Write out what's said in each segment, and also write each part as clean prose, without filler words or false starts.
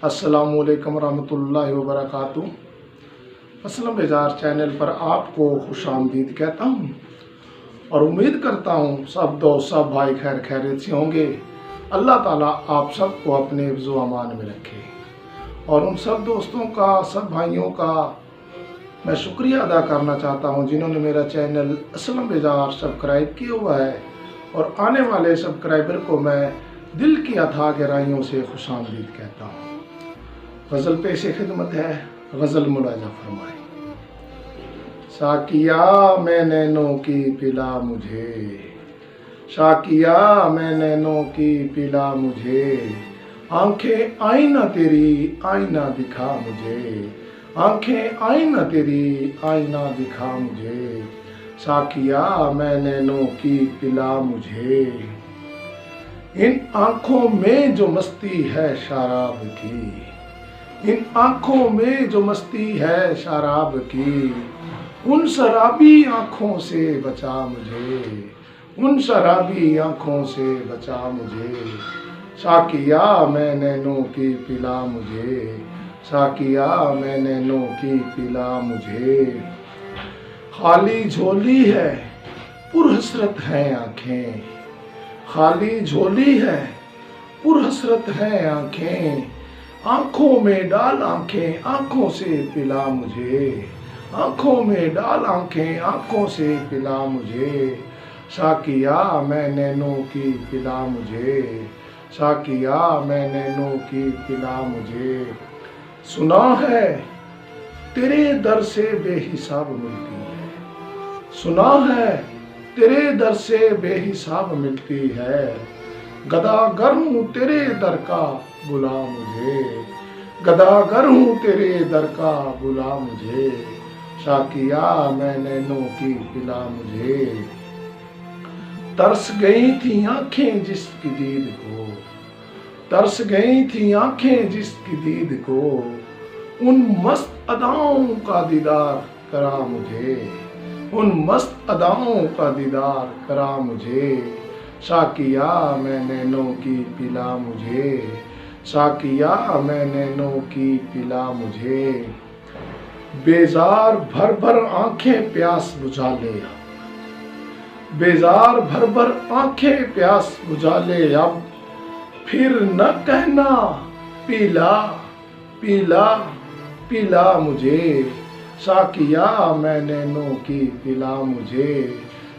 अस्सलामुअलैकुम रहमतुल्लाहि व बरकातुहू। असलम बेजार चैनल पर आपको खुशामदीद कहता हूँ और उम्मीद करता हूँ सब दोस्त सब भाई खैर खैरियत से होंगे। अल्लाह ताला आप सबको अपने हिफ्ज़ व अमान में रखे और उन सब दोस्तों का, सब भाइयों का मैं शुक्रिया अदा करना चाहता हूँ जिन्होंने मेरा चैनल असलम बेजार सब्सक्राइब किया हुआ है, और आने वाले सब्सक्राइबर को मैं दिल की अथाह गहराइयों से खुशामदीद कहता हूँ। गज़ल पेश खिदमत है, गज़ल मुलाजा फरमाए। साकिया मैं नैनों की पिला मुझे, साकिया मैं नैनों की पिला मुझे, आंखें आईना तेरी आईना दिखा मुझे, आंखें आईना तेरी आईना दिखा मुझे, साकिया मैं नैनों की पिला मुझे। इन आँखों में जो मस्ती है शराब की, इन आँखों में जो मस्ती है शराब की, उन शराबी आँखों से बचा मुझे, उन शराबी आँखों से बचा मुझे, साकिया मैं नैनों की पिला मुझे, साकिया मैं नैनों की पिला मुझे। खाली झोली है पुरहसरत है आँखें, खाली झोली है पुरहसरत है आँखें, आँखों में डाल आँखें आँखों से पिला मुझे, आँखों में डाल आँखें आँखों से पिला मुझे, साकिया मैं नैनों की पिला मुझे, साकिया मैं नैनों की पिला मुझे। सुना है तेरे दर से बेहिसाब मिलती है, सुना है तेरे दर से बेहिसाब मिलती है, गदागर हूँ तेरे दर का बुला मुझे, गदागर हूँ तेरे दर का बुला मुझे, साकिया मैं नैनों की पिला मुझे। तरस गई थी आंखें जिसकी दीद को, तरस गई थी आंखें जिसकी दीद को, उन मस्त अदाओं का दीदार करा मुझे, उन मस्त अदाओं का दीदार करा मुझे, साकिया मैं नैनों की पिला मुझे, साकिया मैं नैनों की पिला मुझे। बेजार भर भर आंखें प्यास बुझा ले, बेजार भर भर आंखें प्यास बुझा ले अब, फिर न कहना पीला पीला पीला मुझे, साकिया मैं नैनों की पिला मुझे,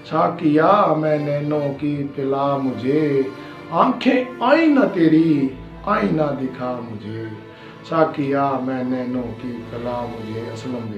साकिया मैं नैनों की पिला मुझे, आंखें आईना तेरी आईना दिखा मुझे, साकिया मैं नैनों की पिला मुझे। असलम।